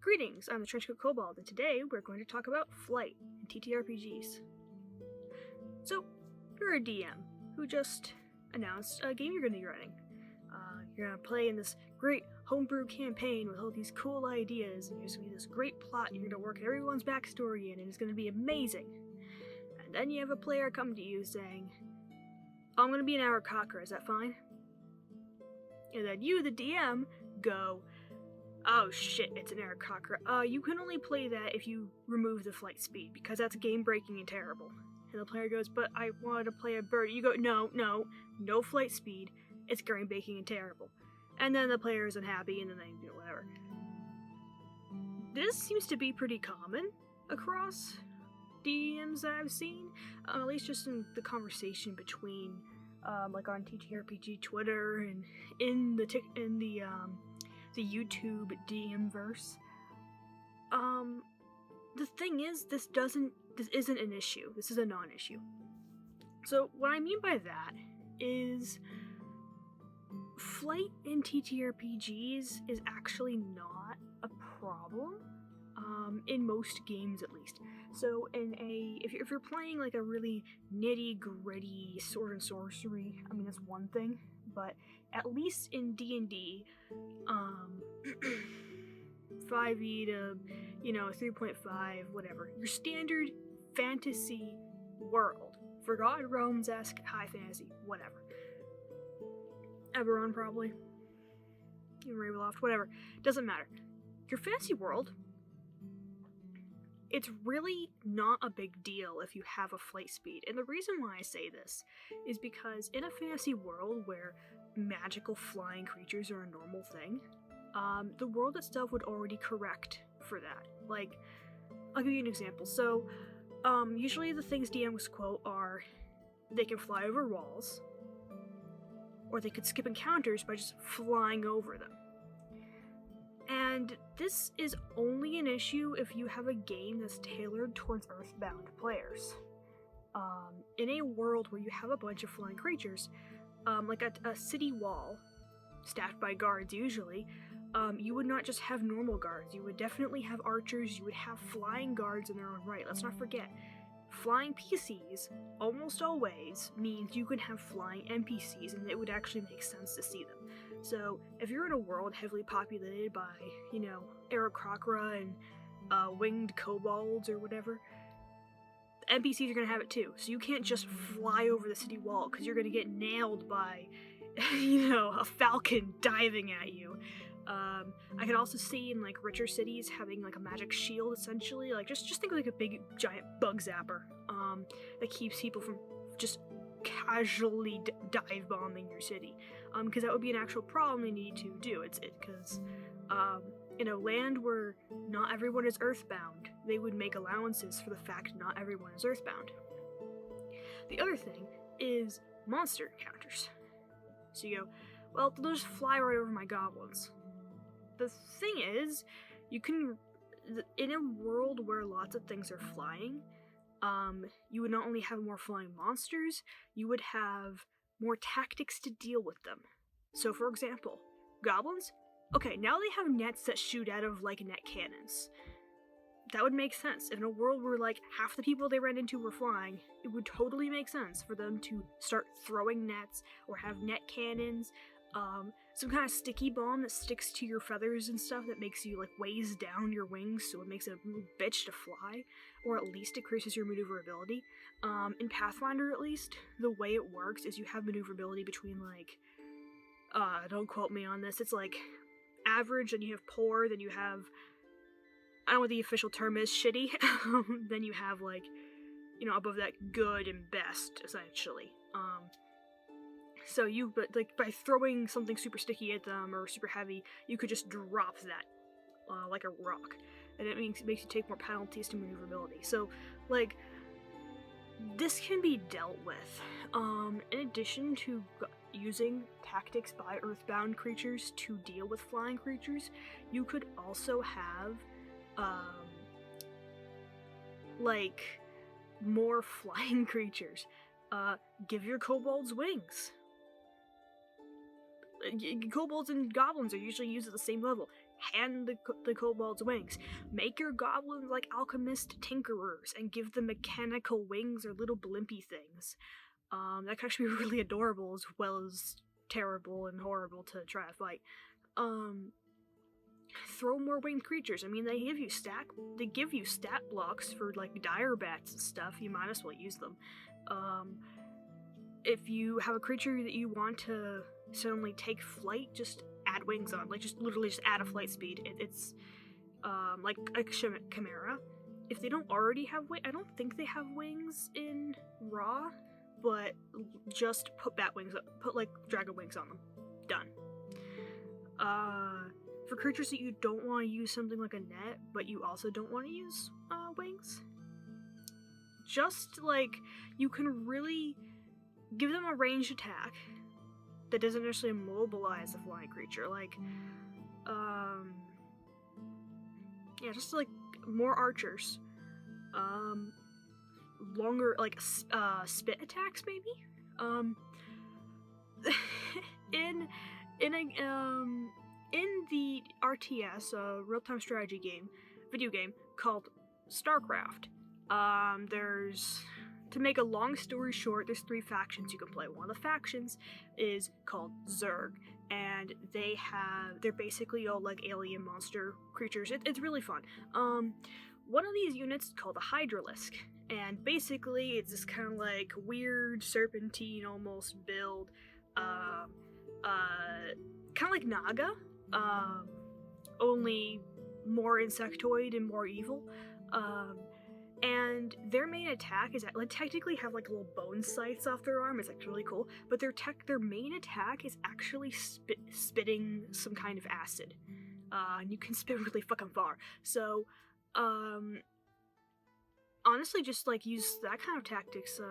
Greetings, I'm the Trenchcoat Kobold, and today we're going to talk about flight and TTRPGs. So, you're a DM who just announced a game you're going to be running. You're going to play in this great homebrew campaign with all these cool ideas, and there's going to be this great plot, you're going to work everyone's backstory in, and it's going to be amazing. And then you have a player come to you saying, I'm going to be an Aarakocra, is that fine? And then you, the DM, go, oh shit, it's an Aarakocra. You can only play that if you remove the flight speed, because that's game-breaking and terrible. And the player goes, but I wanted to play a bird. You go, no flight speed. It's game-breaking and terrible. And then the player is unhappy, and then they do whatever. This seems to be pretty common across DMs that I've seen, at least just in the conversation between, like on TTRPG Twitter and in the YouTube DM verse. The thing is, this isn't an issue. This is a non-issue. So what I mean by that is flight in TTRPGs is actually not a problem, in most games at least. So if you're playing like a really nitty-gritty sword and sorcery, I mean that's one thing, but at least in D&D, 5e to 3.5, whatever, your standard fantasy world, Forgotten Realms-esque high fantasy, whatever. Eberron probably, even Ravenloft, whatever, doesn't matter. Your fantasy world, it's really not a big deal if you have a flight speed. And the reason why I say this is because in a fantasy world where magical flying creatures are a normal thing, the world itself would already correct for that. Like, I'll give you an example. So, usually the things DMs quote are, they can fly over walls, or they could skip encounters by just flying over them. And this is only an issue if you have a game that's tailored towards Earthbound players. In a world where you have a bunch of flying creatures, like a city wall, staffed by guards usually, you would not just have normal guards, you would definitely have archers, you would have flying guards in their own right. Let's not forget, flying PCs almost always means you can have flying NPCs, and it would actually make sense to see them. So, if you're in a world heavily populated by, Aarakocra and winged kobolds or whatever, NPCs are going to have it too. So you can't just fly over the city wall, because you're going to get nailed by, a falcon diving at you. I could also see in, like, richer cities having, like, a magic shield, essentially. Like, just think of, like, a big, giant bug zapper, that keeps people from just casually dive bombing your city. Because that would be an actual problem they need to do. Because, in a land where not everyone is earthbound, they would make allowances for the fact not everyone is earthbound. The other thing is monster encounters. So you go, well, they'll just fly right over my goblins. The thing is, you can, in a world where lots of things are flying, you would not only have more flying monsters, you would have more tactics to deal with them. So, for example, goblins? Okay, now they have nets that shoot out of, like, net cannons. That would make sense. In a world where, like, half the people they ran into were flying, it would totally make sense for them to start throwing nets, or have net cannons, some kind of sticky bomb that sticks to your feathers and stuff that makes you, like, weighs down your wings so it makes it a real bitch to fly, or at least increases your maneuverability. In Pathfinder, at least, the way it works is you have maneuverability between, like, don't quote me on this, it's like average, then you have poor, then you have, I don't know what the official term is, shitty, then you have, like, above that, good and best, essentially. So but like, by throwing something super sticky at them, or super heavy, you could just drop that, like a rock, and it makes you take more penalties to maneuverability. So, like, this can be dealt with. In addition to using tactics by earthbound creatures to deal with flying creatures, you could also have, like, more flying creatures. Give your kobolds wings. Kobolds and goblins are usually used at the same level. Hand the kobolds wings. Make your goblins like alchemist tinkerers and give them mechanical wings or little blimpy things. That can actually be really adorable as well as terrible and horrible to try to fight. Throw more winged creatures. I mean, they give you stat blocks for like dire bats and stuff. You might as well use them. If you have a creature that you want to suddenly take flight, just add wings on. Like, just literally just add a flight speed. It's like a chimera. If they don't already have wings, I don't think they have wings in Raw, but just put bat wings up. Put like dragon wings on them. Done. For creatures that you don't want to use something like a net, but you also don't want to use wings, just like you can really give them a ranged attack that doesn't necessarily immobilize the flying creature. Like, yeah, just like more archers, longer like spit attacks maybe. In the RTS, real-time strategy video game called StarCraft, to make a long story short, there's 3 factions you can play. One of the factions is called Zerg, and they're basically all like alien monster creatures. It's really fun. One of these units is called a Hydralisk, and basically it's this kind of like weird serpentine almost build, kind of like Naga, only more insectoid and more evil. And their main attack is like technically have like little bone scythes off their arm. It's actually really cool. But their main attack is actually spitting some kind of acid. And you can spit really fucking far. So, honestly, just like use that kind of tactics.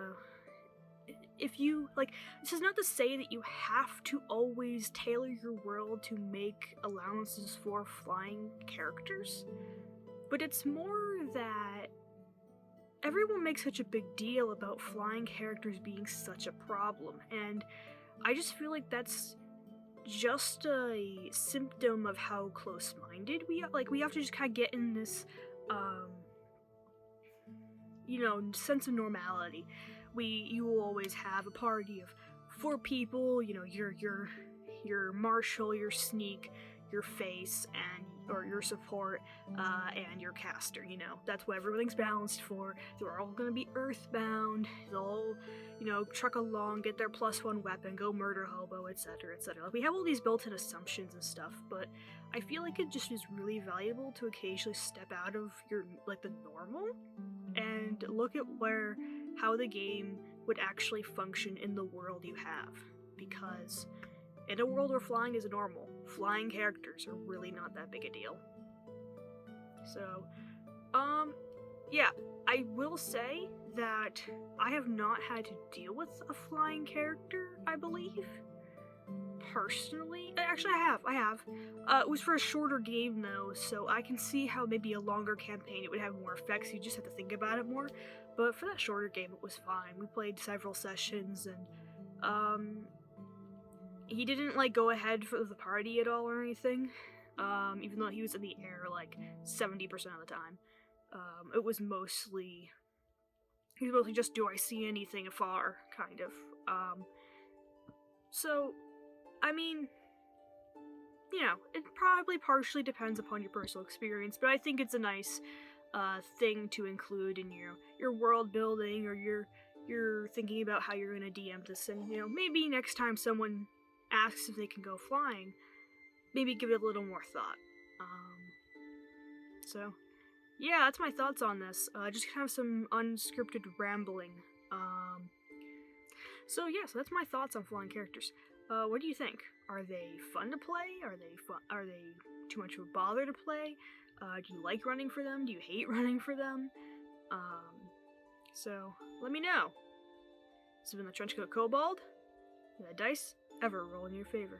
If you like, this is not to say that you have to always tailor your world to make allowances for flying characters, but it's more that everyone makes such a big deal about flying characters being such a problem, and I just feel like that's just a symptom of how close-minded we are. Like, we have to just kind of get in this, sense of normality. You will always have a party of 4 people, your marshal, your sneak, your face, or your support, and your caster. That's what everything's balanced for. They're all gonna be earthbound. They'll, truck along, get their +1 weapon, go murder hobo, etc., etc. Like, we have all these built-in assumptions and stuff, but I feel like it just is really valuable to occasionally step out of the normal and look at how the game would actually function in the world you have. Because in a world where flying is normal, flying characters are really not that big a deal. So, yeah, I will say that I have not had to deal with a flying character, I believe. Personally. Actually, I have. It was for a shorter game, though, so I can see how maybe a longer campaign it would have more effects. You just have to think about it more. But for that shorter game, it was fine. We played several sessions, and, he didn't, go ahead for the party at all or anything, even though he was in the air, 70% of the time. It was mostly just, do I see anything afar, kind of. So, I mean, it probably partially depends upon your personal experience, but I think it's a nice thing to include in your world building, or you're thinking about how you're gonna DM this, and maybe next time someone asks if they can go flying, maybe give it a little more thought. So yeah, that's my thoughts on this. Just kind of some unscripted rambling. So that's my thoughts on flying characters. What do you think? Are they fun to play? Are they too much of a bother to play? Do you like running for them? Do you hate running for them? So let me know. This has been the Trenchcoat Kobold. May the dice ever roll in your favor.